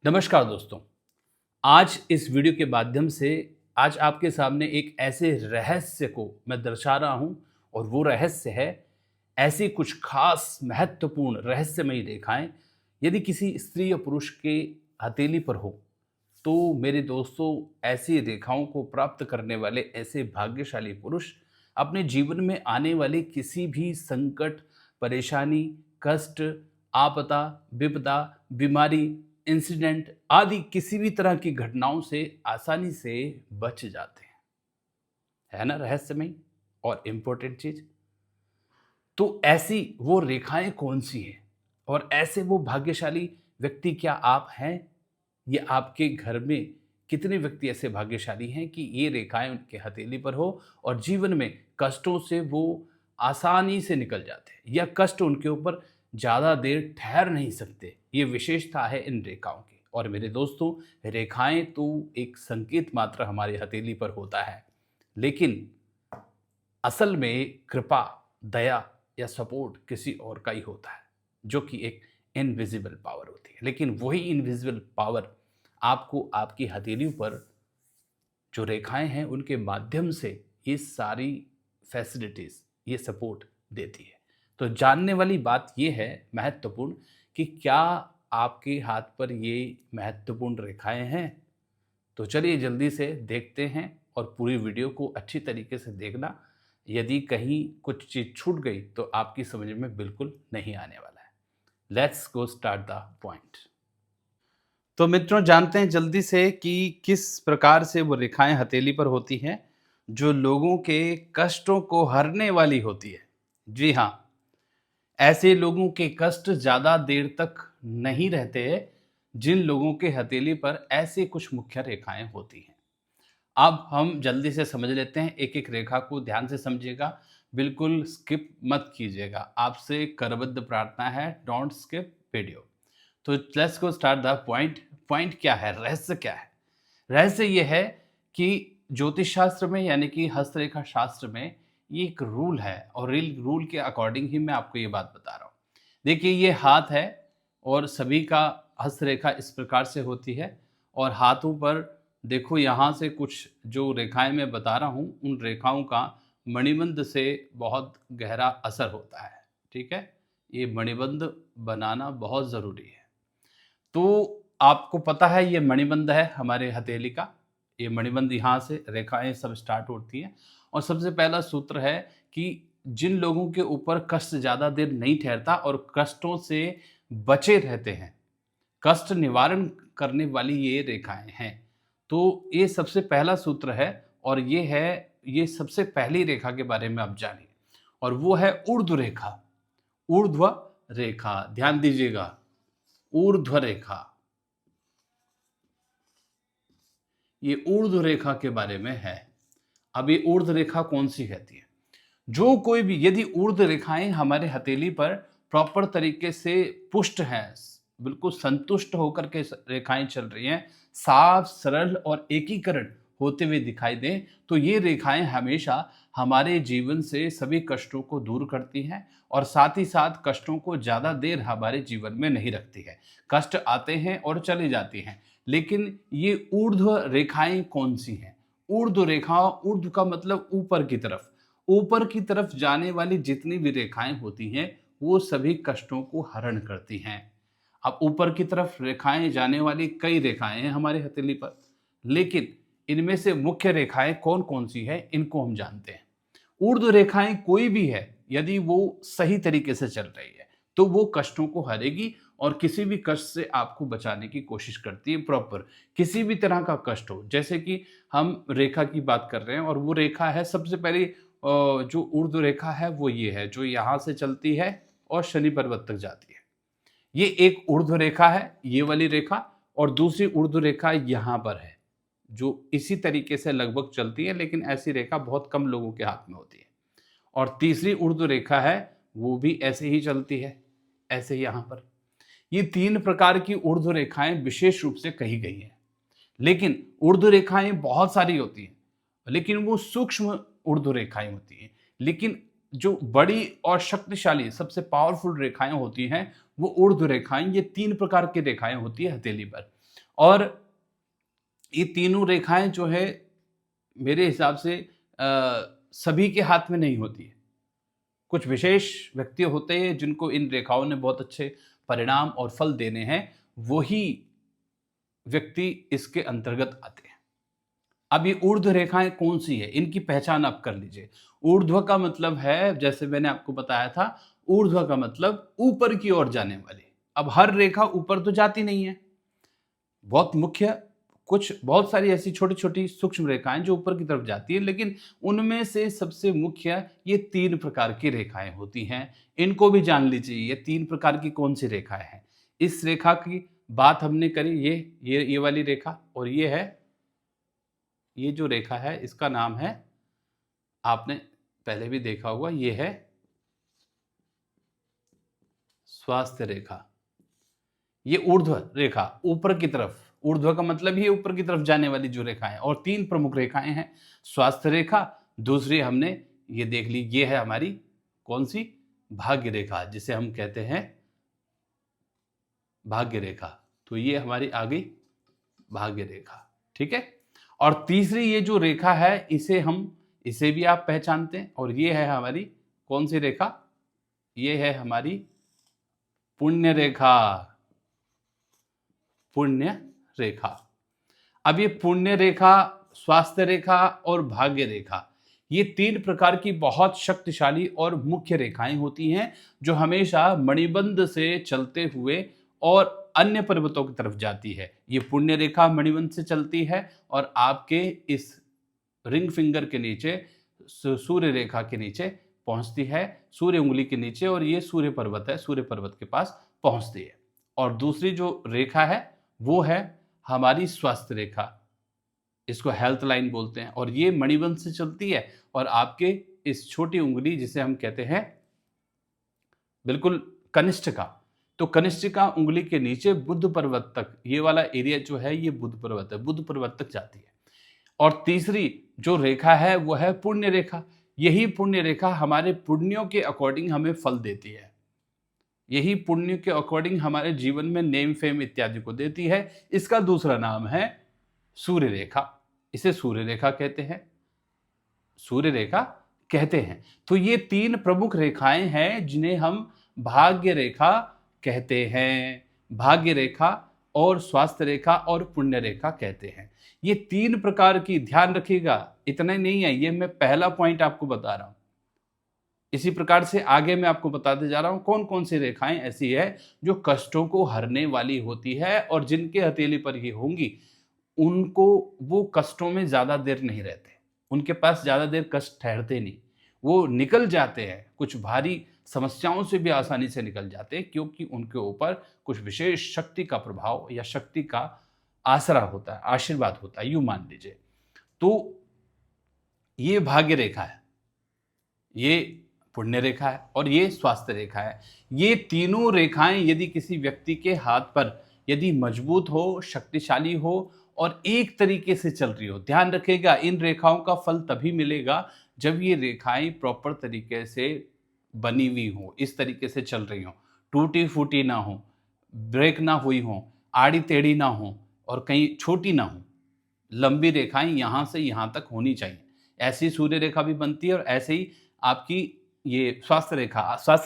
नमस्कार दोस्तों। आज इस वीडियो के माध्यम से आज आपके सामने एक ऐसे रहस्य को मैं दर्शा रहा हूं और वो रहस्य है ऐसी कुछ खास महत्वपूर्ण रहस्यमयी रेखाएं यदि किसी स्त्री या पुरुष के हथेली पर हो तो मेरे दोस्तों ऐसी रेखाओं को प्राप्त करने वाले ऐसे भाग्यशाली पुरुष अपने जीवन में आने वाले किसी भी संकट, परेशानी, कष्ट, आपदा, विपदा, बीमारी, इंसिडेंट आदि किसी भी तरह की घटनाओं से आसानी से बच जाते हैं। है ना रहस्यमय और इम्पोर्टेंट चीज? तो ऐसी वो रेखाएं कौन सी हैं और ऐसे वो भाग्यशाली व्यक्ति क्या आप हैं? ये आपके घर में कितने व्यक्ति ऐसे भाग्यशाली हैं कि ये रेखाएं उनके हथेली पर हो और जीवन में कष्टों से वो आसानी से निकल जाते हैं या कष्ट उनके ऊपर ज़्यादा देर ठहर नहीं सकते। ये विशेषता है इन रेखाओं की। और मेरे दोस्तों, रेखाएं तो एक संकेत मात्र हमारी हथेली पर होता है, लेकिन असल में कृपा, दया या सपोर्ट किसी और का ही होता है, जो कि एक इनविजिबल पावर होती है। लेकिन वही इनविजिबल पावर आपको आपकी हथेलियों पर जो रेखाएं हैं उनके माध्यम से ये सारी फैसिलिटीज, ये सपोर्ट देती है। तो जानने वाली बात ये है महत्वपूर्ण कि क्या आपके हाथ पर ये महत्वपूर्ण रेखाएं हैं? तो चलिए जल्दी से देखते हैं और पूरी वीडियो को अच्छी तरीके से देखना। यदि कहीं कुछ चीज़ छूट गई तो आपकी समझ में बिल्कुल नहीं आने वाला है। Let's go start the point. तो मित्रों, जानते हैं जल्दी से कि किस प्रकार से वो रेखाएं हथेली पर होती हैं जो लोगों के कष्टों को हरने वाली होती है। जी हाँ, ऐसे लोगों के कष्ट ज़्यादा देर तक नहीं रहते जिन लोगों के हथेली पर ऐसे कुछ मुख्य रेखाएं होती हैं। अब हम जल्दी से समझ लेते हैं, एक एक रेखा को ध्यान से समझिएगा, बिल्कुल स्किप मत कीजिएगा। आपसे करबद्ध प्रार्थना है, डोंट स्किप वीडियो। तो let's go start the point. Point क्या है, रहस्य क्या है? रहस्य ये है कि ज्योतिष शास्त्र में यानी कि हस्तरेखा शास्त्र में ये एक रूल है और रूल के अकॉर्डिंग ही मैं आपको ये बात बता रहा हूँ। देखिए, ये हाथ है और सभी का हस्तरेखा इस प्रकार से होती है और हाथों पर देखो यहाँ से कुछ जो रेखाएं मैं बता रहा हूँ उन रेखाओं का मणिबंध से बहुत गहरा असर होता है। ठीक है, ये मणिबंध बनाना बहुत ज़रूरी है। तो आपको पता है ये मणिबंध है हमारे हथेली का। ये मणिबंध यहाँ से रेखाएं सब स्टार्ट होती हैं और सबसे पहला सूत्र है कि जिन लोगों के ऊपर कष्ट ज़्यादा देर नहीं ठहरता और कष्टों से बचे रहते हैं, कष्ट निवारण करने वाली ये रेखाएं हैं। तो ये सबसे पहला सूत्र है और ये सबसे पहली रेखा के बारे में आप जानिए और वो है ऊर्ध्व रेखा। ऊर्ध्व रेखा, ध्यान दीजिएगा, ऊर्ध्व रेखा। ये ऊर्ध्व रेखा के बारे में है। अब ये ऊर्ध्व रेखा कौन सी कहती है? जो कोई भी यदि ऊर्ध्व रेखाएं हमारे हथेली पर प्रॉपर तरीके से पुष्ट हैं, बिल्कुल संतुष्ट होकर के रेखाएं चल रही हैं, साफ, सरल और एकीकरण होते हुए दिखाई दें, तो ये रेखाएं हमेशा हमारे जीवन से सभी कष्टों को दूर करती हैं और साथ ही साथ कष्टों को ज़्यादा देर हमारे जीवन में नहीं रखती है। कष्ट आते हैं और चले जाते हैं, लेकिन ये ऊर्ध्व रेखाएं कौन सी हैं? ऊर्ध्व रेखा, ऊर्ध्व का मतलब ऊपर की तरफ। ऊपर की तरफ जाने वाली जितनी भी रेखाएं होती हैं वो सभी कष्टों को हरण करती हैं। अब ऊपर की तरफ रेखाएं जाने वाली कई रेखाएं हैं हमारे हथेली पर, लेकिन इनमें से मुख्य रेखाएं कौन कौन सी है इनको हम जानते हैं। ऊर्ध्व रेखाएं कोई भी है, यदि वो सही तरीके से चल रही है तो वो कष्टों को हरेगी और किसी भी कष्ट से आपको बचाने की कोशिश करती है। प्रॉपर किसी भी तरह का कष्ट हो, जैसे कि हम रेखा की बात कर रहे हैं और वो रेखा है सबसे पहली जो ऊर्ध्व रेखा है वो ये है जो यहाँ से चलती है और शनि पर्वत तक जाती है। ये एक ऊर्ध्व रेखा है, ये वाली रेखा, और दूसरी ऊर्ध्व रेखा यहाँ पर है जो इसी तरीके से लगभग चलती है, लेकिन ऐसी रेखा बहुत कम लोगों के हाथ में होती है। और तीसरी ऊर्ध्व रेखा है वो भी ऐसे ही चलती है, ऐसे ही यहाँ पर। ये तीन प्रकार की ऊर्ध्व रेखाएं विशेष रूप से कही गई हैं, लेकिन ऊर्ध्व रेखाएं बहुत सारी होती हैं, लेकिन वो सूक्ष्म ऊर्ध्व रेखाएं होती हैं। लेकिन जो बड़ी और शक्तिशाली सबसे पावरफुल रेखाएं होती हैं वो ऊर्ध्व रेखाएं। ये तीन प्रकार की रेखाएं होती है हथेली पर। और ये तीनों रेखाएं जो है मेरे हिसाब से सभी के हाथ में नहीं होती है। कुछ विशेष व्यक्ति होते हैं जिनको इन रेखाओं ने बहुत अच्छे परिणाम और फल देने हैं, वही व्यक्ति इसके अंतर्गत आते हैं। अब ये ऊर्ध्व रेखाएं कौन सी है, इनकी पहचान आप कर लीजिए। ऊर्ध्व का मतलब है, जैसे मैंने आपको बताया था, ऊर्ध्व का मतलब ऊपर की ओर जाने वाली। अब हर रेखा ऊपर तो जाती नहीं है, बहुत सारी ऐसी छोटी छोटी सूक्ष्म रेखाएं जो ऊपर की तरफ जाती है, लेकिन उनमें से सबसे मुख्य ये 3 प्रकार की रेखाएं होती हैं। इनको भी जान लीजिए, ये 3 प्रकार की कौन सी रेखाएं हैं। इस रेखा की बात हमने करी, ये वाली रेखा, और ये जो रेखा है इसका नाम है, आपने पहले भी देखा होगा, ये है स्वास्थ्य रेखा। ये ऊर्ध्व रेखा, ऊपर की तरफ, ऊर्ध्व का मतलब ये ऊपर की तरफ जाने वाली जो रेखा है। और 3 प्रमुख रेखाएं हैं, स्वास्थ्य रेखा, दूसरी हमने ये देख ली, ये है हमारी कौन सी, भाग्य रेखा, जिसे हम कहते हैं भाग्य रेखा। तो ये हमारी आ गई भाग्य रेखा, ठीक है। और तीसरी ये जो रेखा है, इसे भी आप पहचानते हैं, और ये है हमारी कौन सी रेखा, ये है हमारी पुण्य रेखा। पुण्य रेखा। अब ये पुण्य रेखा, स्वास्थ्य रेखा और भाग्य रेखा, ये 3 प्रकार की बहुत शक्तिशाली और मुख्य रेखाएं होती हैं, जो हमेशा मणिबंध से चलते हुए और अन्य पर्वतों की तरफ जाती है। ये पुण्य रेखा मणिबंध से चलती है और आपके इस रिंग फिंगर के नीचे, सूर्य रेखा के नीचे पहुंचती है, सूर्य उंगली के नीचे, और ये सूर्य पर्वत है, सूर्य पर्वत के पास पहुंचती है। और दूसरी जो रेखा है वो है हमारी स्वास्थ्य रेखा, इसको हेल्थ लाइन बोलते हैं, और ये मणिबंध से चलती है और आपके इस छोटी उंगली, जिसे हम कहते हैं बिल्कुल कनिष्ठिका, तो कनिष्ठिका उंगली के नीचे बुध पर्वत तक, ये वाला एरिया जो है ये बुध पर्वत है, बुध पर्वत तक जाती है। और तीसरी जो रेखा है वो है पुण्य रेखा। यही पुण्य रेखा हमारे पुण्यों के अकॉर्डिंग हमें फल देती है, यही पुण्य के अकॉर्डिंग हमारे जीवन में नेम फेम इत्यादि को देती है। इसका दूसरा नाम है सूर्य रेखा, इसे सूर्य रेखा कहते हैं, सूर्य रेखा कहते हैं। तो ये 3 प्रमुख रेखाएं हैं जिन्हें हम भाग्य रेखा कहते हैं, भाग्य रेखा और स्वास्थ्य रेखा और पुण्य रेखा कहते हैं। ये 3 प्रकार की, ध्यान रखिएगा, इतना ही नहीं है, ये मैं पहला पॉइंट आपको बता रहा हूं। इसी प्रकार से आगे मैं आपको बताते जा रहा हूं कौन कौन सी रेखाएं ऐसी है जो कष्टों को हरने वाली होती है, और जिनके हथेली पर ये होंगी उनको वो कष्टों में ज्यादा देर नहीं रहते, उनके पास ज्यादा देर कष्ट ठहरते नहीं, वो निकल जाते हैं, कुछ भारी समस्याओं से भी आसानी से निकल जाते हैं, क्योंकि उनके ऊपर कुछ विशेष शक्ति का प्रभाव या शक्ति का आसरा होता है, आशीर्वाद होता है, यूं मान लीजिए। तो ये भाग्य रेखा है, ये पुण्य रेखा है और ये स्वास्थ्य रेखा है। ये तीनों रेखाएं यदि किसी व्यक्ति के हाथ पर यदि मजबूत हो, शक्तिशाली हो और एक तरीके से चल रही हो, ध्यान रखिएगा, इन रेखाओं का फल तभी मिलेगा जब ये रेखाएं प्रॉपर तरीके से बनी हुई हो, इस तरीके से चल रही हो, टूटी फूटी ना हो, ब्रेक ना हुई हो, आड़ी टेढ़ी ना हो और कहीं छोटी ना हो, लंबी रेखाएं यहां से यहां तक होनी चाहिए। ऐसी सूर्य रेखा भी बनती है और ऐसे ही आपकी ये स्वास्थ्य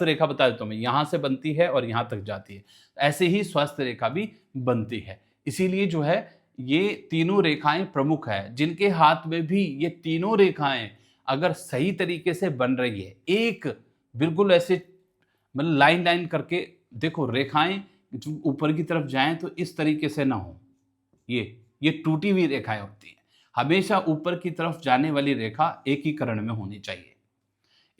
रेखा बता देता हूं मैं, यहां से बनती है और यहां तक जाती है, ऐसे ही स्वास्थ्य रेखा भी बनती है। इसीलिए जो है ये तीनों रेखाएं प्रमुख है, जिनके हाथ में भी ये तीनों रेखाएं अगर सही तरीके से बन रही है, एक बिल्कुल ऐसे मतलब लाइन लाइन करके देखो, रेखाएं जो ऊपर की तरफ जाएं तो इस तरीके से ना हो, ये टूटी हुई रेखाएं होती हैं। हमेशा ऊपर की तरफ जाने वाली रेखा एकीकरण में होनी चाहिए।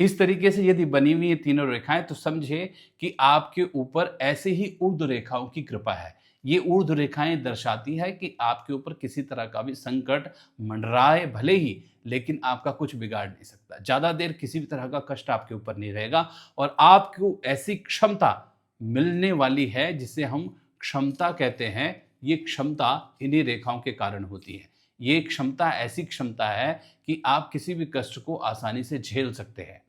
इस तरीके से यदि बनी हुई ये तीनों रेखाएं, तो समझे कि आपके ऊपर ऐसे ही ऊर्ध्व रेखाओं की कृपा है। ये ऊर्ध्व रेखाएं दर्शाती है कि आपके ऊपर किसी तरह का भी संकट मंडराए भले ही, लेकिन आपका कुछ बिगाड़ नहीं सकता। ज्यादा देर किसी भी तरह का कष्ट आपके ऊपर नहीं रहेगा और आपको ऐसी क्षमता मिलने वाली है जिसे हम क्षमता कहते हैं। ये क्षमता इन्हीं रेखाओं के कारण होती है। ये क्षमता ऐसी क्षमता है कि आप किसी भी कष्ट को आसानी से झेल सकते हैं।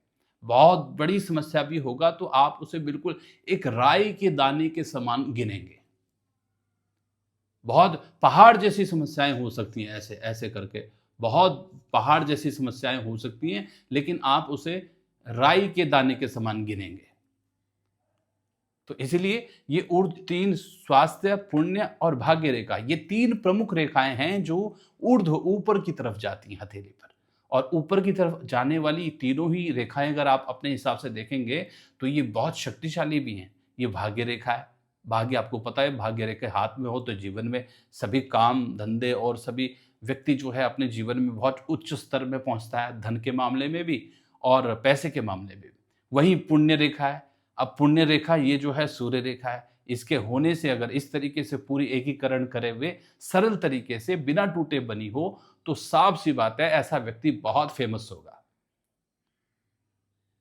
बहुत बड़ी समस्या भी होगा तो आप उसे बिल्कुल एक राई के दाने के समान गिनेंगे। बहुत पहाड़ जैसी समस्याएं हो सकती हैं, ऐसे ऐसे करके बहुत पहाड़ जैसी समस्याएं हो सकती हैं, लेकिन आप उसे राई के दाने के समान गिनेंगे। तो इसलिए ये ऊर्ध्व तीन, स्वास्थ्य, पुण्य और भाग्य रेखा, ये तीन प्रमुख रेखाएं हैं जो ऊर्ध्व ऊपर की तरफ जाती हैं हथेली पर। और ऊपर की तरफ जाने वाली तीनों ही रेखाएं अगर आप अपने हिसाब से देखेंगे तो ये बहुत शक्तिशाली भी हैं। ये भाग्य रेखा है। भाग्य आपको पता है, भाग्य रेखा हाथ में हो तो जीवन में सभी काम धंधे और सभी व्यक्ति जो है अपने जीवन में बहुत उच्च स्तर में पहुंचता है, धन के मामले में भी और पैसे के मामले में भी। वही पुण्य रेखा है। अब पुण्य रेखा ये जो है सूर्य रेखा है। इसके होने से अगर इस तरीके से पूरी एकीकरण करे हुए सरल तरीके से बिना टूटे बनी हो तो साफ सी बात है ऐसा व्यक्ति बहुत फेमस होगा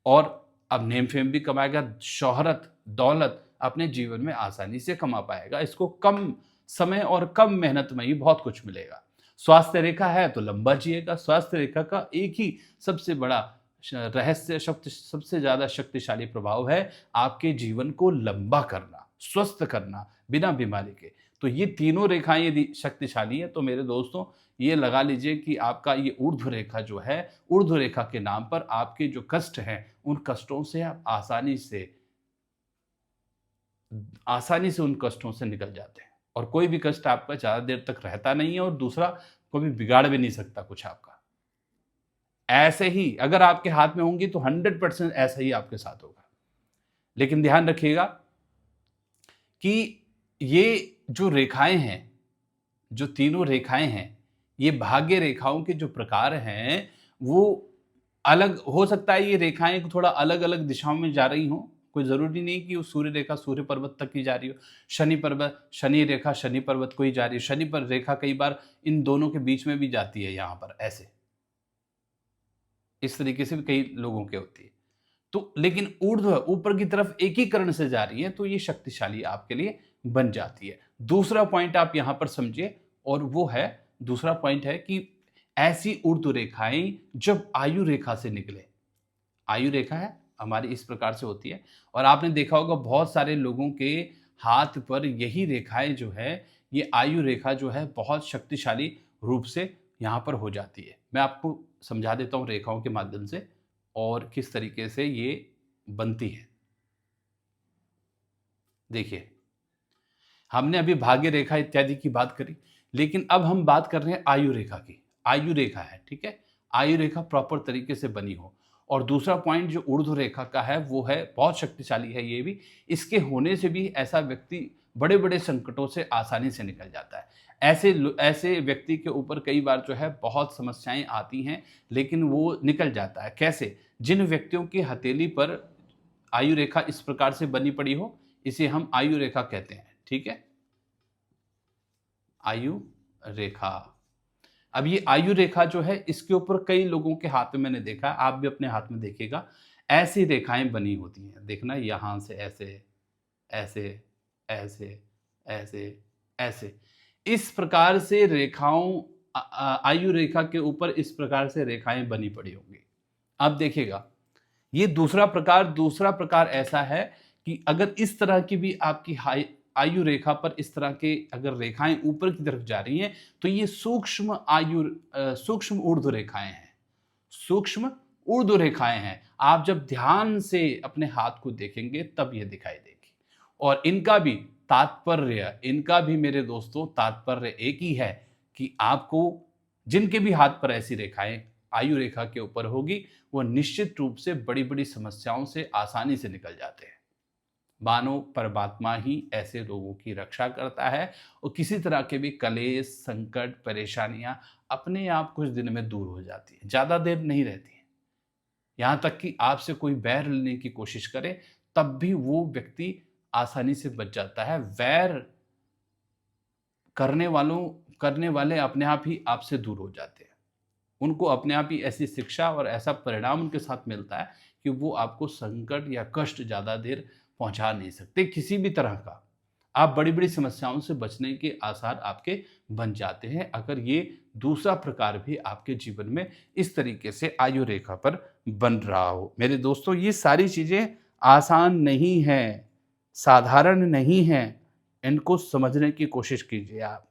और अब नेम फेम भी कमाएगा, शोहरत दौलत अपने जीवन में आसानी से कमा पाएगा। इसको कम समय और कम मेहनत में ही बहुत कुछ मिलेगा। स्वास्थ्य रेखा है तो लंबा जिएगा। स्वास्थ्य रेखा का एक ही सबसे बड़ा रहस्य, सबसे ज्यादा शक्तिशाली प्रभाव है आपके जीवन को लंबा करना, स्वस्थ करना बिना बीमारी के। तो ये तीनों रेखाएं यदि शक्तिशाली है तो मेरे दोस्तों ये लगा लीजिए कि आपका ये ऊर्ध्व रेखा जो है, ऊर्ध्व रेखा के नाम पर आपके जो कष्ट हैं उन कष्टों से आप आसानी से उन कष्टों से निकल जाते हैं और कोई भी कष्ट आपका ज्यादा देर तक रहता नहीं है और दूसरा कोई भी बिगाड़ भी नहीं सकता कुछ आपका। ऐसे ही अगर आपके हाथ में होंगी तो 100% ऐसा ही आपके साथ होगा। लेकिन ध्यान रखिएगा कि ये जो रेखाएं हैं, जो तीनों रेखाएं हैं, ये भाग्य रेखाओं के जो प्रकार हैं वो अलग हो सकता है। ये रेखाएं थोड़ा अलग अलग दिशाओं में जा रही हों, कोई जरूरी नहीं कि वो सूर्य रेखा सूर्य पर्वत तक ही जा रही हो, शनि रेखा शनि पर्वत को ही जा रही है। शनि पर रेखा कई बार इन दोनों के बीच में भी जाती है, यहां पर ऐसे इस तरीके से भी कई लोगों के होती है। तो लेकिन ऊर्ध्व ऊपर की तरफ एकीकरण से जा रही है तो ये शक्तिशाली आपके लिए बन जाती है। दूसरा पॉइंट आप यहां पर समझिए और वो है, दूसरा पॉइंट है कि ऐसी ऊर्ध्व रेखाएं जब आयु रेखा से निकले, आयु रेखा है हमारी इस प्रकार से होती है और आपने देखा होगा बहुत सारे लोगों के हाथ पर यही रेखाएं जो है, ये आयु रेखा जो है बहुत शक्तिशाली रूप से यहां पर हो जाती है। मैं आपको समझा देता हूं रेखाओं के माध्यम से और किस तरीके से ये बनती है। देखिए, हमने अभी भाग्य रेखा इत्यादि की बात करी, लेकिन अब हम बात कर रहे हैं आयु रेखा की। आयु रेखा है, ठीक है, आयु रेखा प्रॉपर तरीके से बनी हो। और दूसरा पॉइंट जो ऊर्ध्व रेखा का है वो है बहुत शक्तिशाली है। ये भी इसके होने से भी ऐसा व्यक्ति बड़े बड़े संकटों से आसानी से निकल जाता है। ऐसे व्यक्ति के ऊपर कई बार जो है बहुत समस्याएं आती हैं, लेकिन वो निकल जाता है। कैसे? जिन व्यक्तियों की हथेली पर आयु रेखा इस प्रकार से बनी पड़ी हो, इसे हम आयु रेखा कहते हैं, ठीक है, आयु रेखा। अब ये आयु रेखा जो है इसके ऊपर कई लोगों के हाथ में मैंने देखा, आप भी अपने हाथ में देखिएगा, ऐसी रेखाएं बनी होती हैं। देखना यहां से ऐसे ऐसे ऐसे ऐसे ऐसे इस प्रकार से रेखाओं आयु रेखा के ऊपर इस प्रकार से रेखाएं बनी पड़ी होंगी। अब देखिएगा, ये दूसरा प्रकार ऐसा है कि अगर इस तरह की भी आपकी आयु रेखा पर इस तरह के अगर रेखाएं ऊपर की तरफ जा रही हैं तो ये सूक्ष्म ऊर्ध्व रेखाएं हैं। सूक्ष्म ऊर्ध्व रेखाएं हैं। आप जब ध्यान से अपने हाथ को देखेंगे तब ये दिखाई देगी और इनका भी मेरे दोस्तों तात्पर्य एक ही है कि आपको जिनके भी हाथ पर ऐसी रेखाएं आयु रेखा के ऊपर होगी वो निश्चित रूप से बड़ी बड़ी समस्याओं से आसानी से निकल जाते हैं। मानो परमात्मा ही ऐसे लोगों की रक्षा करता है और किसी तरह के भी कलेश, संकट, परेशानियां अपने आप कुछ दिन में दूर हो जाती है, ज्यादा देर नहीं रहती है। यहां तक कि आपसे कोई बैर लेने की कोशिश करे तब भी वो व्यक्ति आसानी से बच जाता है। वैर करने वाले अपने आप ही आपसे दूर हो जाते हैं। उनको अपने आप ही ऐसी शिक्षा और ऐसा परिणाम उनके साथ मिलता है कि वो आपको संकट या कष्ट ज्यादा देर पहुंचा नहीं सकते किसी भी तरह का। आप बड़ी बड़ी समस्याओं से बचने के आसार आपके बन जाते हैं अगर ये दूसरा प्रकार भी आपके जीवन में इस तरीके से आयु रेखा पर बन रहा हो। मेरे दोस्तों, ये सारी चीजें आसान नहीं है, साधारण नहीं है, इनको समझने की कोशिश कीजिए आप।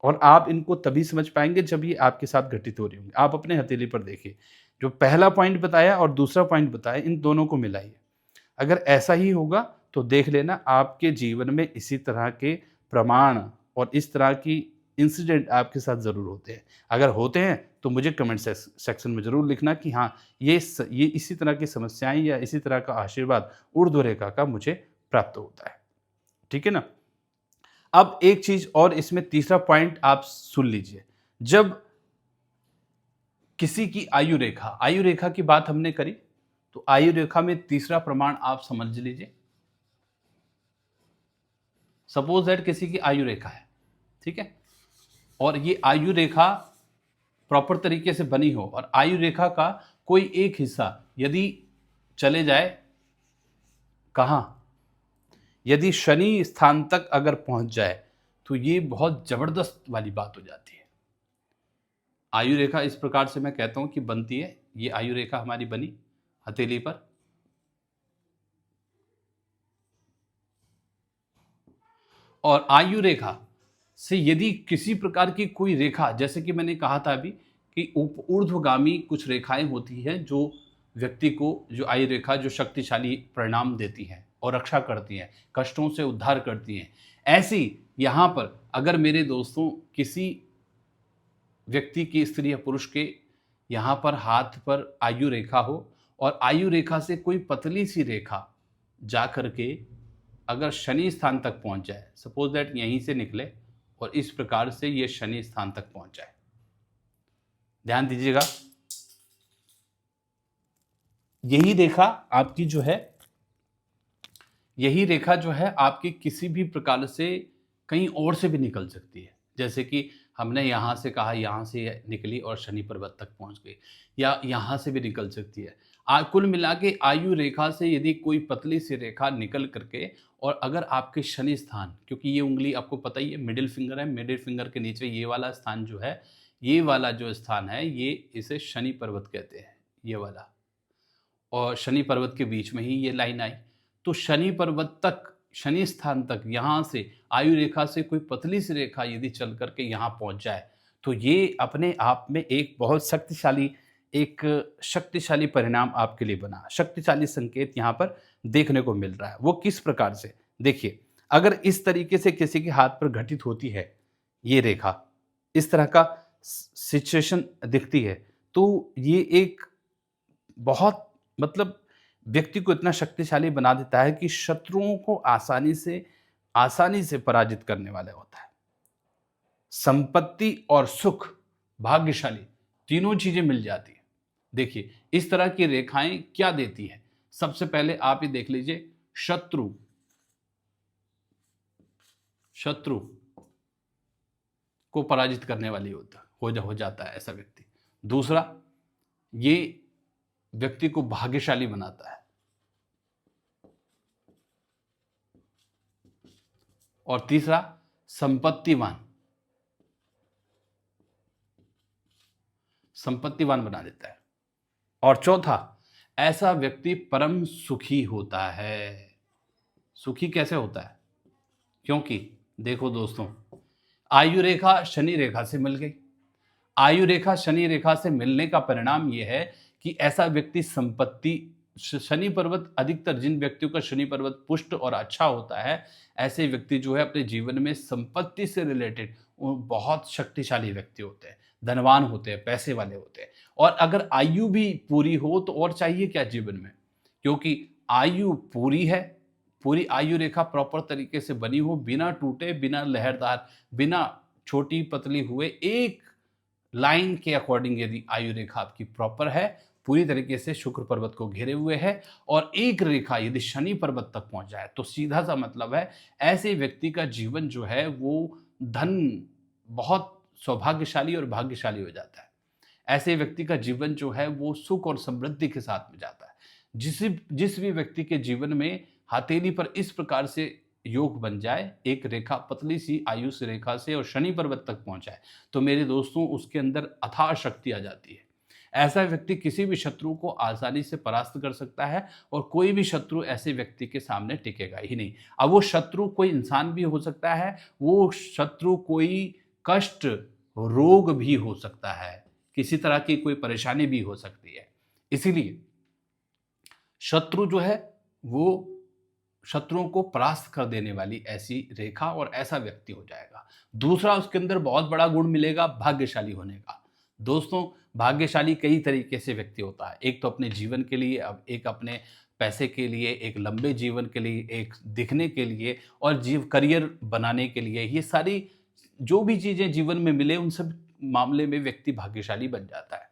और आप इनको तभी समझ पाएंगे जब ये आपके साथ घटित हो रही होंगी। आप अपने हथेली पर देखिए, जो पहला पॉइंट बताया और दूसरा पॉइंट बताया, इन दोनों को मिलाइए। अगर ऐसा ही होगा तो देख लेना आपके जीवन में इसी तरह के प्रमाण और इस तरह की इंसिडेंट आपके साथ ज़रूर होते हैं। अगर होते हैं तो मुझे कमेंट सेक्शन में ज़रूर लिखना कि हाँ, ये इसी तरह की समस्याएँ या इसी तरह का आशीर्वाद ऊर्ध्व रेखा का मुझे प्राप्त होता है। ठीक है ना? अब एक चीज़ और इसमें तीसरा पॉइंट आप सुन लीजिए। जब किसी की आयु रेखा की बात हमने करी, तो आयु रेखा में तीसरा प्रमाण आप समझ लीजिए। सपोज दैट किसी की आयु रेखा है, ठीक है, और ये आयु रेखा प्रॉपर तरीके से बनी हो और आयु रेखा का कोई एक हिस्सा यदि चले जाए, कहाँ, यदि शनि स्थान तक अगर पहुंच जाए तो ये बहुत जबरदस्त वाली बात हो जाती है। आयु रेखा इस प्रकार से मैं कहता हूं कि बनती है, ये आयु रेखा हमारी बनी हथेली पर, और आयु रेखा से यदि किसी प्रकार की कोई रेखा, जैसे कि मैंने कहा था अभी कि ऊर्ध्वगामी कुछ रेखाएं होती हैं जो व्यक्ति को, जो आयु रेखा जो शक्तिशाली परिणाम देती हैं और रक्षा करती हैं, कष्टों से उद्धार करती हैं। ऐसी यहाँ पर अगर मेरे दोस्तों किसी व्यक्ति की, स्त्री या पुरुष के यहाँ पर हाथ पर आयु रेखा हो और आयु रेखा से कोई पतली सी रेखा जा कर के अगर शनि स्थान तक पहुंच जाए, सपोज दैट यहीं से निकले और इस प्रकार से ये शनि स्थान तक पहुंच जाए, ध्यान दीजिएगा, यही रेखा आपकी जो है, यही रेखा जो है आपकी किसी भी प्रकार से कहीं और से भी निकल सकती है। जैसे कि हमने यहाँ से कहा, यहाँ से निकली और शनि पर्वत तक पहुँच गई, या यहाँ से भी निकल सकती है। कुल मिला के आयु रेखा से यदि कोई पतली सी रेखा निकल करके और अगर आपके शनि स्थान, क्योंकि ये उंगली आपको पता ही है मिडिल फिंगर है, मिडिल फिंगर के नीचे ये वाला स्थान जो है, ये वाला जो स्थान है, ये इसे शनि पर्वत कहते हैं, ये वाला, और शनि पर्वत के बीच में ही ये लाइन आई। तो शनि पर्वत तक, शनि स्थान तक यहाँ से आयु रेखा से कोई पतली सी रेखा यदि चल करके यहाँ पहुँच जाए तो ये अपने आप में एक बहुत शक्तिशाली परिणाम आपके लिए बना, शक्तिशाली संकेत यहाँ पर देखने को मिल रहा है। वो किस प्रकार से, देखिए, अगर इस तरीके से किसी के हाथ पर घटित होती है ये रेखा, इस तरह का सिचुएशन दिखती है, तो ये एक बहुत, मतलब व्यक्ति को इतना शक्तिशाली बना देता है कि शत्रुओं को आसानी से पराजित करने वाला होता है। संपत्ति और सुख, भाग्यशाली, तीनों चीजें मिल जाती है। देखिए इस तरह की रेखाएं क्या देती है, सबसे पहले आप ये देख लीजिए, शत्रु को पराजित करने वाली हो जाता है ऐसा व्यक्ति। दूसरा, ये व्यक्ति को भाग्यशाली बनाता है, और तीसरा, संपत्तिवान बना देता है, और चौथा, ऐसा व्यक्ति परम सुखी होता है। सुखी कैसे होता है? क्योंकि देखो दोस्तों, आयु रेखा शनि रेखा से मिल गई। आयु रेखा शनि रेखा से मिलने का परिणाम यह है कि ऐसा व्यक्ति शनि पर्वत, अधिकतर जिन व्यक्तियों का शनि पर्वत पुष्ट और अच्छा होता है, ऐसे व्यक्ति जो है अपने जीवन में संपत्ति से रिलेटेड बहुत शक्तिशाली व्यक्ति होते हैं, धनवान होते हैं, पैसे वाले होते हैं। और अगर आयु भी पूरी हो तो और चाहिए क्या जीवन में, क्योंकि आयु पूरी है, पूरी आयु रेखा प्रॉपर तरीके से बनी हो, बिना टूटे, बिना लहरदार, बिना छोटी पतली हुए, एक लाइन के अकॉर्डिंग यदि आयु रेखा आपकी प्रॉपर है, पूरी तरीके से शुक्र पर्वत को घेरे हुए है, और एक रेखा यदि शनि पर्वत तक पहुंच जाए तो सीधा सा मतलब है ऐसे व्यक्ति का जीवन जो है वो धन बहुत सौभाग्यशाली और भाग्यशाली हो जाता है। ऐसे व्यक्ति का जीवन जो है वो सुख और समृद्धि के साथ में जाता है। जिस भी व्यक्ति के जीवन में हथेली पर इस प्रकार से योग बन जाए, एक रेखा पतली सी आयु से रेखा से और शनि पर्वत तक पहुंचाए, तो मेरे दोस्तों उसके अंदर अथाह शक्ति आ जाती है। ऐसा व्यक्ति किसी भी शत्रु को आसानी से परास्त कर सकता है, और कोई भी शत्रु ऐसे व्यक्ति के सामने टिकेगा ही नहीं। अब वो शत्रु कोई इंसान भी हो सकता है, वो शत्रु कोई कष्ट, रोग भी हो सकता है, किसी तरह की कोई परेशानी भी हो सकती है। इसीलिए शत्रु जो है वो शत्रुओं को परास्त कर देने वाली ऐसी रेखा और ऐसा व्यक्ति हो जाएगा। दूसरा, उसके अंदर बहुत बड़ा गुण मिलेगा भाग्यशाली होने का। दोस्तों, भाग्यशाली कई तरीके से व्यक्ति होता है। एक तो अपने जीवन के लिए, अब एक अपने पैसे के लिए, एक लंबे जीवन के लिए, एक दिखने के लिए और करियर बनाने के लिए। ये सारी जो भी चीज़ें जीवन में मिले उन सब मामले में व्यक्ति भाग्यशाली बन जाता है।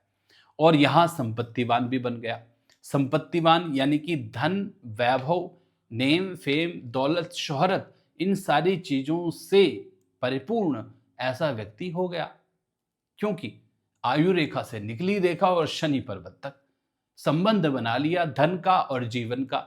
और यहाँ संपत्तिवान भी बन गया। संपत्तिवान यानी कि धन, वैभव, नेम, फेम, दौलत, शोहरत, इन सारी चीज़ों से परिपूर्ण ऐसा व्यक्ति हो गया। क्योंकि आयु रेखा से निकली रेखा और शनि पर्वत तक संबंध बना लिया धन का और जीवन का,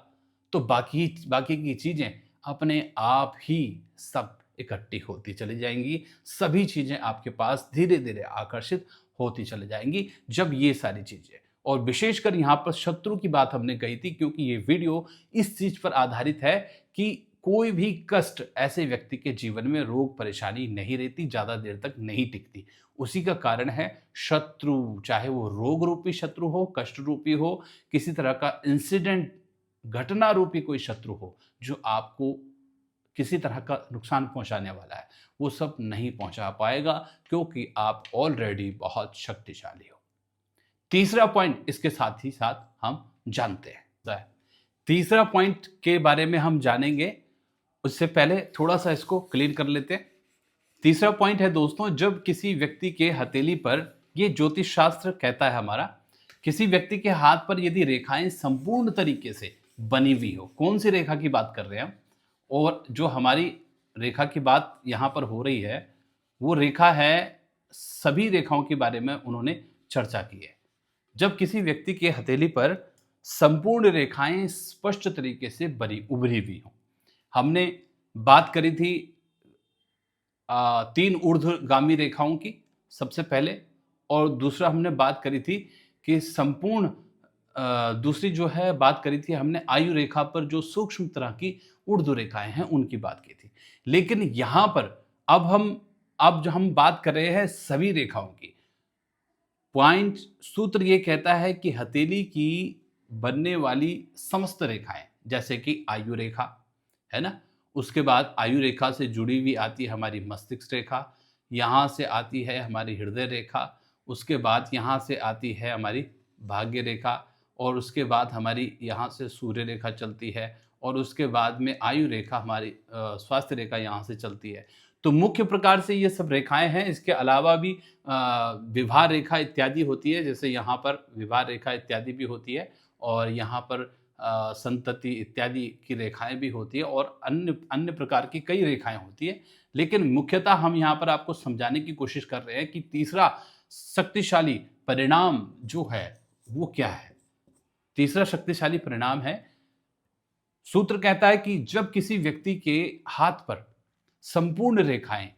तो बाकी बाकी की चीज़ें अपने आप ही सब इकट्ठी होती चली जाएंगी। सभी चीज़ें आपके पास धीरे धीरे आकर्षित होती चली जाएंगी जब ये सारी चीज़ें। और विशेषकर यहाँ पर शत्रु की बात हमने कही थी क्योंकि ये वीडियो इस चीज़ पर आधारित है कि कोई भी कष्ट ऐसे व्यक्ति के जीवन में, रोग परेशानी नहीं रहती, ज़्यादा देर तक नहीं टिकती। उसी का कारण है शत्रु, चाहे वो रोग रूपी शत्रु हो, कष्ट रूपी हो, किसी तरह का इंसिडेंट, घटना रूपी कोई शत्रु हो जो आपको किसी तरह का नुकसान पहुंचाने वाला है, वो सब नहीं पहुंचा पाएगा क्योंकि आप ऑलरेडी बहुत शक्तिशाली हो। तीसरा पॉइंट इसके साथ ही साथ हम जानते हैं। तीसरा पॉइंट के बारे में हम जानेंगे, उससे पहले थोड़ा सा इसको क्लीन कर लेते हैं। तीसरा पॉइंट है दोस्तों, जब किसी व्यक्ति के हथेली पर, ये ज्योतिष शास्त्र कहता है हमारा, किसी व्यक्ति के हाथ पर यदि रेखाएं संपूर्ण तरीके से बनी हुई हो, कौन सी रेखा की बात कर रहे हैं हम, और जो हमारी रेखा की बात यहाँ पर हो रही है वो रेखा है, सभी रेखाओं के बारे में उन्होंने चर्चा की है। जब किसी व्यक्ति के हथेली पर संपूर्ण रेखाएं स्पष्ट तरीके से बनी उभरी हुई हो, हमने बात करी थी 3 ऊर्ध्वगामी रेखाओं की सबसे पहले, और दूसरा हमने बात करी थी कि संपूर्ण दूसरी जो है बात करी थी हमने आयु रेखा पर जो सूक्ष्म तरह की ऊर्ध्व रेखाएं हैं उनकी बात की थी। लेकिन यहाँ पर अब जो हम बात कर रहे हैं सभी रेखाओं की, पॉइंट सूत्र ये कहता है कि हथेली की बनने वाली समस्त रेखाएं, जैसे कि आयु रेखा है ना, उसके बाद आयु रेखा से जुड़ी हुई आती है हमारी मस्तिष्क रेखा, यहाँ से आती है हमारी हृदय रेखा, उसके बाद यहाँ से आती है हमारी भाग्य रेखा, और उसके बाद हमारी यहाँ से सूर्य रेखा चलती है, और उसके बाद में आयु रेखा हमारी स्वास्थ्य रेखा यहाँ से चलती है। तो मुख्य प्रकार से ये सब रेखाएं हैं। इसके अलावा भी विवाह रेखा इत्यादि होती है, जैसे यहाँ पर विवाह रेखा इत्यादि भी होती है, और यहाँ पर संतति इत्यादि की रेखाएं भी होती है, और अन्य अन्य प्रकार की कई रेखाएं होती है। लेकिन मुख्यतः हम यहाँ पर आपको समझाने की कोशिश कर रहे हैं कि तीसरा शक्तिशाली परिणाम जो है वो क्या है। तीसरा शक्तिशाली परिणाम है, सूत्र कहता है कि जब किसी व्यक्ति के हाथ पर संपूर्ण रेखाएं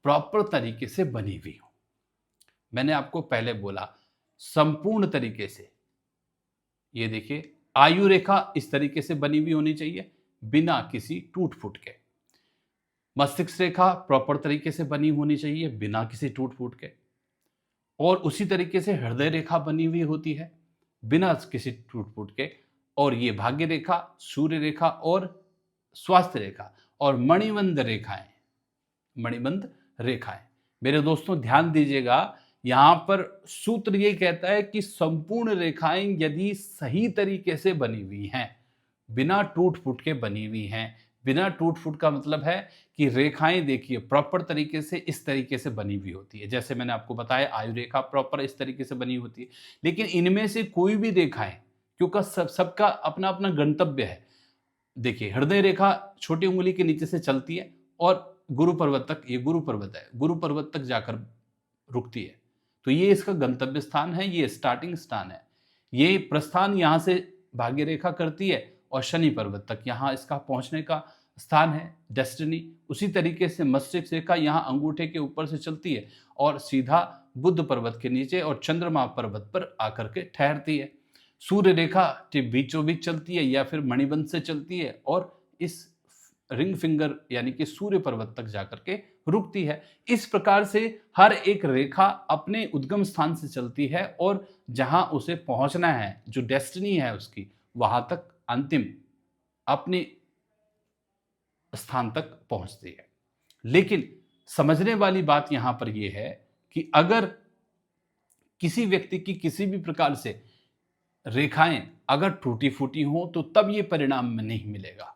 प्रॉपर तरीके से बनी हुई हो, मैंने आपको पहले बोला संपूर्ण तरीके से, ये देखिए आयु रेखा इस तरीके से बनी हुई होनी चाहिए बिना किसी टूट फूट के, मस्तिष्क रेखा प्रॉपर तरीके से बनी होनी चाहिए बिना किसी टूट फूट के, और उसी तरीके से हृदय रेखा बनी हुई होती है बिना किसी टूट फूट के, और ये भाग्य रेखा, सूर्य रेखा और स्वास्थ्य रेखा और मणिबंध रेखाएं, मणिबंध रेखाएं। मेरे दोस्तों ध्यान दीजिएगा, यहां पर सूत्र ये कहता है कि संपूर्ण रेखाएं यदि सही तरीके से बनी हुई हैं, बिना टूट फूट के बनी हुई हैं, बिना टूट फूट का मतलब है कि रेखाएं देखिए प्रॉपर तरीके से इस तरीके से बनी हुई होती है, जैसे मैंने आपको बताया आयु रेखा प्रॉपर इस तरीके से बनी होती है। लेकिन इनमें से कोई भी रेखाएं, क्योंकि सबका अपना अपना गंतव्य है। देखिए हृदय रेखा छोटी उंगली के नीचे से चलती है और गुरु पर्वत तक, ये गुरु पर्वत है, गुरु पर्वत तक जाकर रुकती है, तो ये इसका गंतव्य स्थान है, ये स्टार्टिंग स्थान है। ये प्रस्थान यहाँ से भाग्य रेखा करती है और शनि पर्वत तक यहाँ इसका पहुंचने का स्थान है, डेस्टिनी। उसी तरीके से मस्तिष्क रेखा यहाँ अंगूठे के ऊपर से चलती है और सीधा बुध पर्वत के नीचे और चंद्रमा पर्वत पर आकर के ठहरती है। सूर्य रेखा बीचों बीच चलती है या फिर मणिबंध से चलती है और इस रिंग फिंगर यानी कि सूर्य पर्वत तक जाकर के रुकती है। इस प्रकार से हर एक रेखा अपने उद्गम स्थान से चलती है और जहां उसे पहुंचना है, जो डेस्टिनी है उसकी, वहां तक अंतिम अपने स्थान तक पहुंचती है। लेकिन समझने वाली बात यहां पर यह है कि अगर किसी व्यक्ति की किसी भी प्रकार से रेखाएं अगर टूटी फूटी हो तो तब ये परिणाम में नहीं मिलेगा।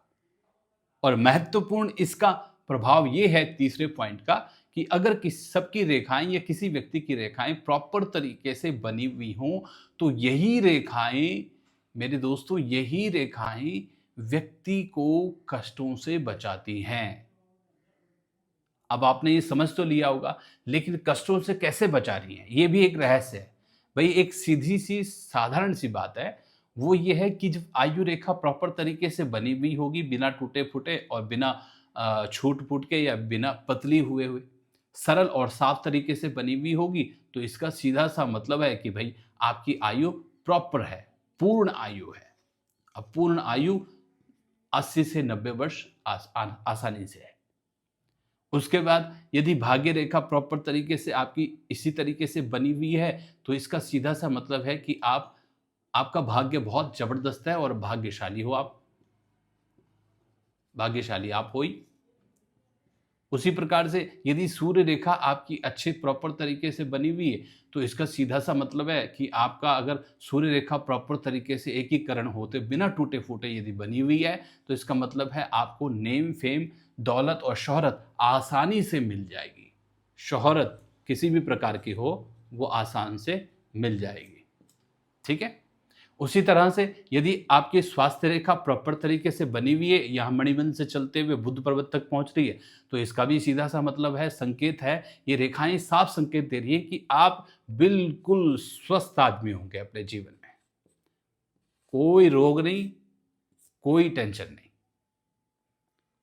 और महत्वपूर्ण इसका प्रभाव ये है तीसरे पॉइंट का कि अगर सबकी रेखाएं या किसी व्यक्ति की रेखाएं प्रॉपर तरीके से बनी हुई हों तो यही रेखाएं, मेरे दोस्तों, यही रेखाएं व्यक्ति को कष्टों से बचाती हैं। अब आपने ये समझ तो लिया होगा, लेकिन कष्टों से कैसे बचा रही हैं ये भी एक रहस्य है। भाई एक सीधी सी साधारण सी बात है, वो ये है कि जब आयु रेखा प्रॉपर तरीके से बनी हुई होगी, बिना टूटे फूटे और बिना छूट फूट के या बिना पतली हुए हुए, सरल और साफ तरीके से बनी हुई होगी, तो इसका सीधा सा मतलब है कि भाई आपकी आयु प्रॉपर है, पूर्ण आयु है। अब पूर्ण आयु 80 से 90 वर्ष आसानी से है। उसके बाद यदि भाग्य रेखा प्रॉपर तरीके से आपकी इसी तरीके से बनी हुई है तो इसका सीधा सा मतलब है कि आपका भाग्य बहुत जबरदस्त है और भाग्यशाली हो आप, भाग्यशाली आप हो ही। उसी प्रकार से यदि सूर्य रेखा आपकी अच्छे प्रॉपर तरीके से बनी हुई है तो इसका सीधा सा मतलब है कि आपका अगर सूर्य रेखा प्रॉपर तरीके से एकीकरण होते बिना टूटे फूटे यदि बनी हुई है तो इसका मतलब है आपको नेम फेम दौलत और शोहरत आसानी से मिल जाएगी। शोहरत किसी भी प्रकार की हो वो आसान से मिल जाएगी। ठीक है। उसी तरह से यदि आपकी स्वास्थ्य रेखा प्रॉपर तरीके से बनी हुई है, यहाँ मणिबंध से चलते हुए बुध पर्वत तक पहुंच रही है, तो इसका भी सीधा सा मतलब है, संकेत है, ये रेखाएं साफ संकेत दे रही है कि आप बिल्कुल स्वस्थ आदमी होंगे अपने जीवन में। कोई रोग नहीं, कोई टेंशन नहीं।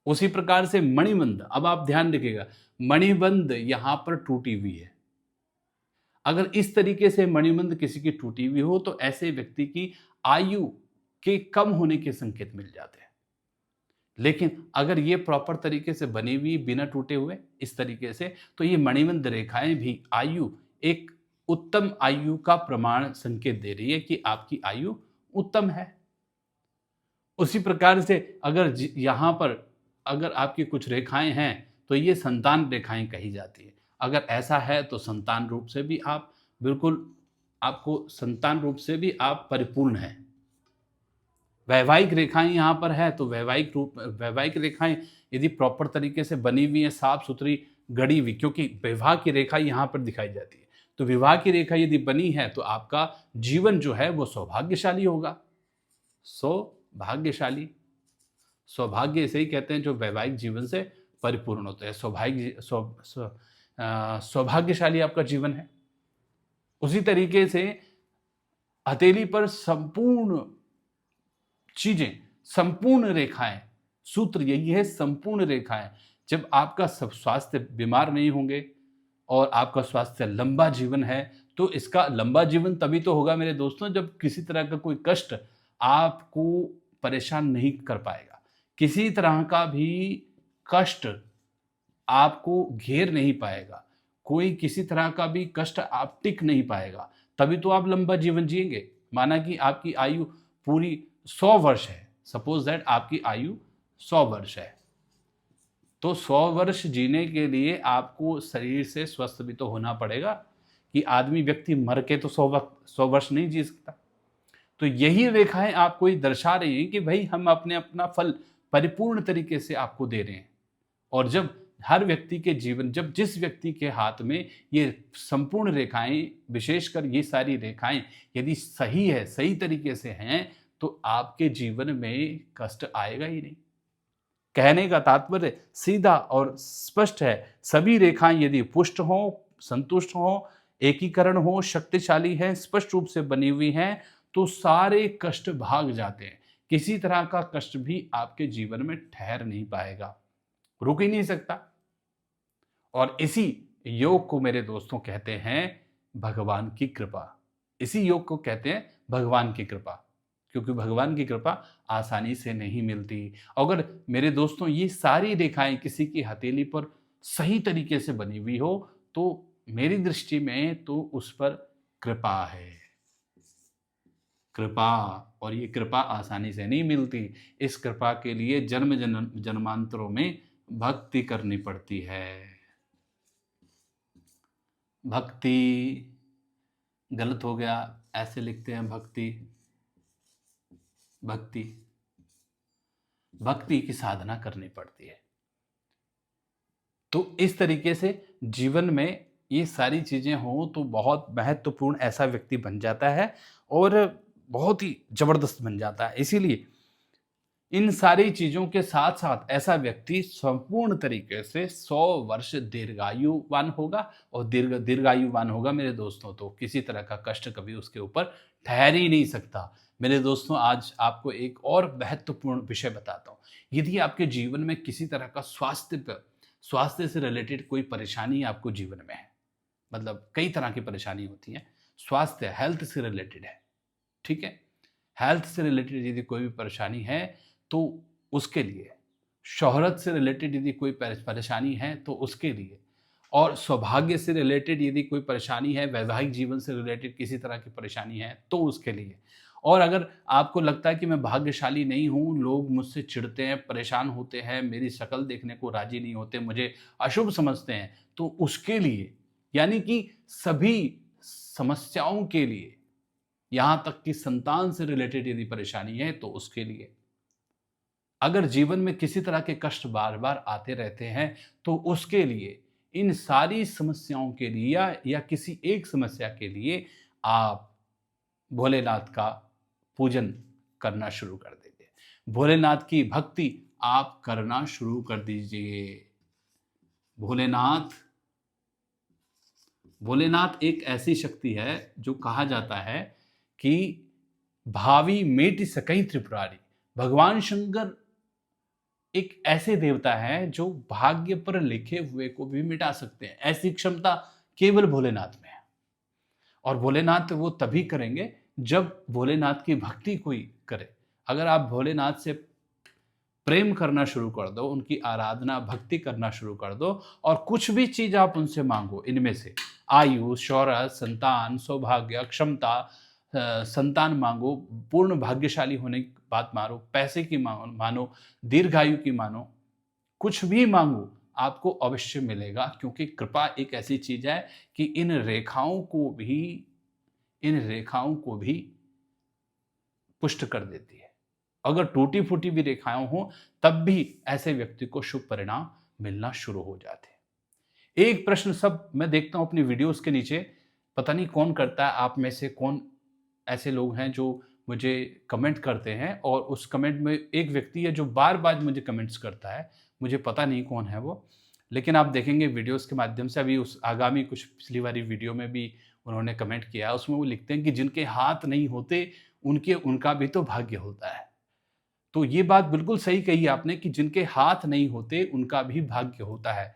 उसी प्रकार से मणिबंध, अब आप ध्यान रखिएगा, मणिबंध यहां पर टूटी हुई है। अगर इस तरीके से मणिबंध किसी की टूटी हुई हो तो ऐसे व्यक्ति की आयु के कम होने के संकेत मिल जाते हैं। लेकिन अगर ये प्रॉपर तरीके से बनी हुई बिना टूटे हुए इस तरीके से, तो ये मणिबंध रेखाएं भी आयु, एक उत्तम आयु का प्रमाण संकेत दे रही है कि आपकी आयु उत्तम है। उसी प्रकार से अगर यहां पर अगर आपकी कुछ रेखाएं हैं तो ये संतान रेखाएं कही जाती है। अगर ऐसा है तो संतान रूप से भी आप बिल्कुल, आपको संतान रूप से भी आप परिपूर्ण हैं। वैवाहिक रेखाएं यहाँ पर है तो वैवाहिक रेखाएं यदि प्रॉपर तरीके से बनी हुई है, साफ सुथरी गढ़ी हुई, क्योंकि विवाह की रेखा यहाँ पर दिखाई जाती है, तो विवाह की रेखा यदि बनी है तो आपका जीवन जो है वो सौभाग्यशाली होगा। सौभाग्यशाली, सौभाग्य इसे ही कहते हैं जो वैवाहिक जीवन से परिपूर्ण होते हैं। सौभाग्यशाली आपका जीवन है। उसी तरीके से हथेली पर संपूर्ण चीजें, संपूर्ण रेखाएं, सूत्र यही है, संपूर्ण रेखाएं। जब आपका सब स्वास्थ्य बीमार नहीं होंगे और आपका स्वास्थ्य लंबा जीवन है, तो इसका लंबा जीवन तभी तो होगा मेरे दोस्तों जब किसी तरह का कोई कष्ट आपको परेशान नहीं कर पाएगा, किसी तरह का भी कष्ट आपको घेर नहीं पाएगा, कोई किसी तरह का भी कष्ट आप टिक नहीं पाएगा, तभी तो आप लंबा जीवन जिएंगे। माना कि आपकी आयु पूरी 100 वर्ष है, सपोज दैट आपकी आयु 100 वर्ष है, तो 100 वर्ष जीने के लिए आपको शरीर से स्वस्थ भी तो होना पड़ेगा कि आदमी व्यक्ति मर के तो 100 वर्ष नहीं जी सकता। तो यही रेखाएं आपको ये दर्शा रही हैं कि भाई हम अपना फल परिपूर्ण तरीके से आपको दे रहे हैं। और जब हर व्यक्ति के जीवन, जब जिस व्यक्ति के हाथ में ये संपूर्ण रेखाएं, विशेषकर ये सारी रेखाएं यदि सही है, सही तरीके से हैं, तो आपके जीवन में कष्ट आएगा ही नहीं। कहने का तात्पर्य सीधा और स्पष्ट है, सभी रेखाएं यदि पुष्ट हो, संतुष्ट हो, एकीकरण हो, शक्तिशाली है, स्पष्ट रूप से बनी हुई हैं, तो सारे कष्ट भाग जाते हैं। किसी तरह का कष्ट भी आपके जीवन में ठहर नहीं पाएगा, रुक ही नहीं सकता। और इसी योग को मेरे दोस्तों कहते हैं भगवान की कृपा। इसी योग को कहते हैं भगवान की कृपा, क्योंकि भगवान की कृपा आसानी से नहीं मिलती। अगर मेरे दोस्तों ये सारी रेखाएं किसी की हथेली पर सही तरीके से बनी हुई हो तो मेरी दृष्टि में तो उस पर कृपा है। कृपा, और ये कृपा आसानी से नहीं मिलती। इस कृपा के लिए जन्म जन्मांतरों में भक्ति करनी पड़ती है। भक्ति गलत हो गया, ऐसे लिखते हैं भक्ति। भक्ति भक्ति की साधना करनी पड़ती है। तो इस तरीके से जीवन में ये सारी चीजें हों तो बहुत महत्वपूर्ण ऐसा व्यक्ति बन जाता है और बहुत ही जबरदस्त बन जाता है। इसीलिए इन सारी चीजों के साथ साथ ऐसा व्यक्ति संपूर्ण तरीके से 100 वर्ष दीर्घायुवान होगा, और दीर्घायुवान होगा मेरे दोस्तों तो किसी तरह का कष्ट कभी उसके ऊपर ठहर ही नहीं सकता। मेरे दोस्तों, आज आपको एक और महत्वपूर्ण विषय बताता हूँ। यदि आपके जीवन में किसी तरह का स्वास्थ्य से रिलेटेड कोई परेशानी आपको जीवन में है, मतलब कई तरह की परेशानी होती है, स्वास्थ्य हेल्थ से रिलेटेड है, ठीक है, हेल्थ से रिलेटेड यदि कोई भी परेशानी है तो उसके लिए, शोहरत से रिलेटेड यदि कोई परेशानी है तो उसके लिए, और सौभाग्य से रिलेटेड यदि कोई परेशानी है, वैवाहिक जीवन से रिलेटेड किसी तरह की परेशानी है तो उसके लिए, और अगर आपको लगता है कि मैं भाग्यशाली नहीं हूँ, लोग मुझसे चिढ़ते हैं, परेशान होते हैं, मेरी शक्ल देखने को राजी नहीं होते, मुझे अशुभ समझते हैं, तो उसके लिए, यानी कि सभी समस्याओं के लिए, यहां तक कि संतान से रिलेटेड यदि परेशानी है तो उसके लिए, अगर जीवन में किसी तरह के कष्ट बार बार आते रहते हैं तो उसके लिए, इन सारी समस्याओं के लिए या किसी एक समस्या के लिए आप भोलेनाथ का पूजन करना शुरू कर दीजिए। भोलेनाथ की भक्ति आप करना शुरू कर दीजिए। भोलेनाथ भोलेनाथ एक ऐसी शक्ति है जो कहा जाता है कि भावी मेट सकई त्रिपुरारी। भगवान शंकर एक ऐसे देवता है जो भाग्य पर लिखे हुए को भी मिटा सकते हैं। ऐसी क्षमता केवल भोलेनाथ में है, और भोलेनाथ वो तभी करेंगे जब भोलेनाथ की भक्ति कोई करे। अगर आप भोलेनाथ से प्रेम करना शुरू कर दो, उनकी आराधना भक्ति करना शुरू कर दो, और कुछ भी चीज आप उनसे मांगो, इनमें से आयु, शौहरत, संतान, सौभाग्य, क्षमता, संतान मांगो, पूर्ण भाग्यशाली होने की बात मानो, पैसे की मानो, दीर्घायु की मानो, कुछ भी मांगो आपको अवश्य मिलेगा, क्योंकि कृपा एक ऐसी चीज है कि इन रेखाओं को भी पुष्ट कर देती है। अगर टूटी फूटी भी रेखाएं हों तब भी ऐसे व्यक्ति को शुभ परिणाम मिलना शुरू हो जाते हैं। एक प्रश्न सब मैं देखता हूं अपनी वीडियोस के नीचे, पता नहीं कौन करता है, आप में से कौन ऐसे लोग हैं जो मुझे कमेंट करते हैं, और उस कमेंट में एक व्यक्ति है जो बार बार मुझे कमेंट्स करता है, मुझे पता नहीं कौन है वो, लेकिन आप देखेंगे वीडियोस के माध्यम से, अभी उस आगामी कुछ पिछली वाली वीडियो में भी उन्होंने कमेंट किया, उसमें वो लिखते हैं कि जिनके हाथ नहीं होते उनका भी तो भाग्य होता है। तो ये बात बिल्कुल सही कही आपने कि जिनके हाथ नहीं होते उनका भी भाग्य होता है,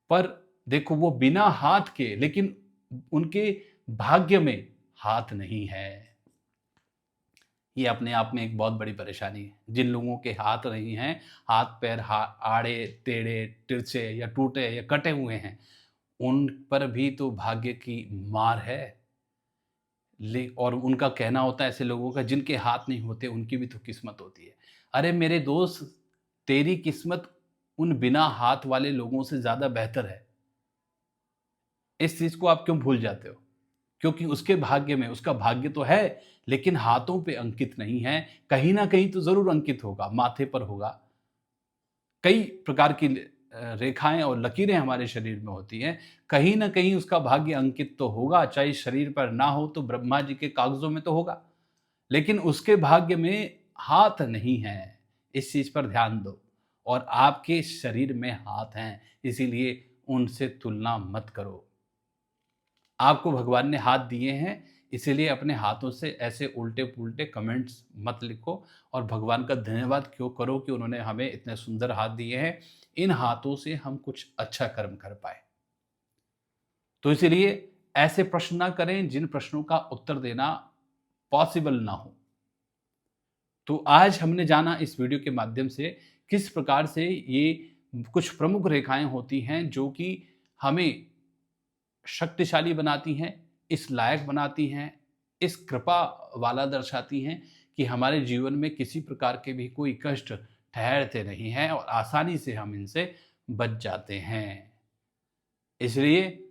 पर देखो वो बिना हाथ के, लेकिन उनके भाग्य में हाथ नहीं है। ये अपने आप में एक बहुत बड़ी परेशानी है। जिन लोगों के हाथ नहीं हैं, हाथ पैर आड़े टेढ़े तिरछे या टूटे या कटे हुए हैं, उन पर भी तो भाग्य की मार है। और उनका कहना होता है ऐसे लोगों का, जिनके हाथ नहीं होते उनकी भी तो किस्मत होती है। अरे मेरे दोस्त, तेरी किस्मत उन बिना हाथ वाले लोगों से ज्यादा बेहतर है। इस चीज को आप क्यों भूल जाते हो? क्योंकि उसके भाग्य में, उसका भाग्य तो है लेकिन हाथों पे अंकित नहीं है। कहीं ना कहीं तो जरूर अंकित होगा, माथे पर होगा। कई प्रकार की रेखाएं और लकीरें हमारे शरीर में होती हैं, कहीं ना कहीं उसका भाग्य अंकित तो होगा, चाहे शरीर पर ना हो तो ब्रह्मा जी के कागजों में तो होगा, लेकिन उसके भाग्य में हाथ नहीं है। इस चीज पर ध्यान दो। और आपके शरीर में हाथ हैं, इसीलिए उनसे तुलना मत करो। आपको भगवान ने हाथ दिए हैं, इसीलिए अपने हाथों से ऐसे उल्टे पुल्टे कमेंट्स मत लिखो, और भगवान का धन्यवाद क्यों करो कि उन्होंने हमें इतने सुंदर हाथ दिए हैं। इन हाथों से हम कुछ अच्छा कर्म कर पाए। तो इसीलिए ऐसे प्रश्न ना करें जिन प्रश्नों का उत्तर देना पॉसिबल ना हो। तो आज हमने जाना इस वीडियो के माध्यम से किस प्रकार से ये कुछ प्रमुख रेखाएं होती हैं जो कि हमें शक्तिशाली बनाती हैं, इस लायक बनाती हैं, इस कृपा वाला दर्शाती हैं कि हमारे जीवन में किसी प्रकार के भी कोई कष्ट ठहरते नहीं हैं और आसानी से हम इनसे बच जाते हैं। इसलिए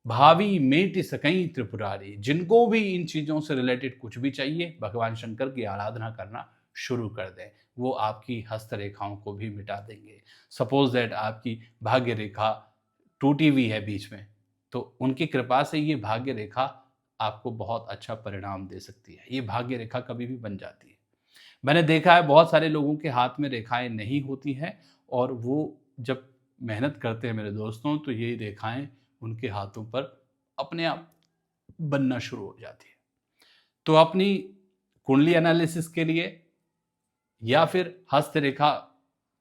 भावी मेट सकई त्रिपुरारी, जिनको भी इन चीज़ों से रिलेटेड कुछ भी चाहिए, भगवान शंकर की आराधना करना शुरू कर दें। वो आपकी हस्तरेखाओं को भी मिटा देंगे। सपोज दैट आपकी भाग्य रेखा टूटी हुई है बीच में, तो उनकी कृपा से ये भाग्य रेखा आपको बहुत अच्छा परिणाम दे सकती है। ये भाग्य रेखा कभी भी बन जाती है। मैंने देखा है बहुत सारे लोगों के हाथ में रेखाएं नहीं होती हैं और वो जब मेहनत करते हैं मेरे दोस्तों, तो ये रेखाएं उनके हाथों पर अपने आप बनना शुरू हो जाती है। तो अपनी कुंडली एनालिसिस के लिए या फिर हस्तरेखा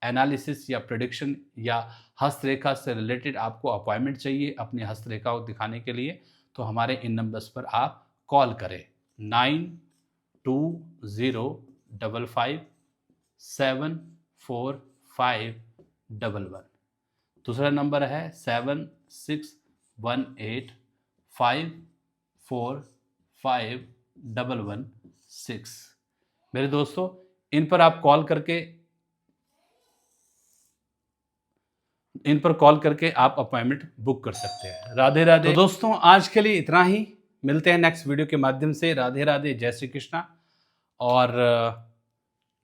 एनालिसिस या प्रेडिक्शन या हस्तरेखा से रिलेटेड आपको अपॉइंटमेंट चाहिए अपनी हस्तरेखा को दिखाने के लिए, तो हमारे इन नंबर्स पर आप कॉल करें 9205574511। दूसरा नंबर है 7618545116। मेरे दोस्तों, इन पर कॉल करके आप अपॉइंटमेंट बुक कर सकते हैं। राधे राधे। तो दोस्तों, आज के लिए इतना ही। मिलते हैं नेक्स्ट वीडियो के माध्यम से। राधे राधे, जय श्री कृष्णा और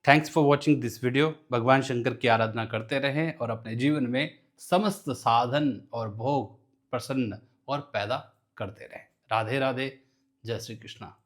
thanks for watching this video. भगवान शंकर की आराधना करते रहें और अपने जीवन में समस्त साधन और भोग प्रसन्न और पैदा करते रहें। राधे राधे, जय श्री कृष्णा।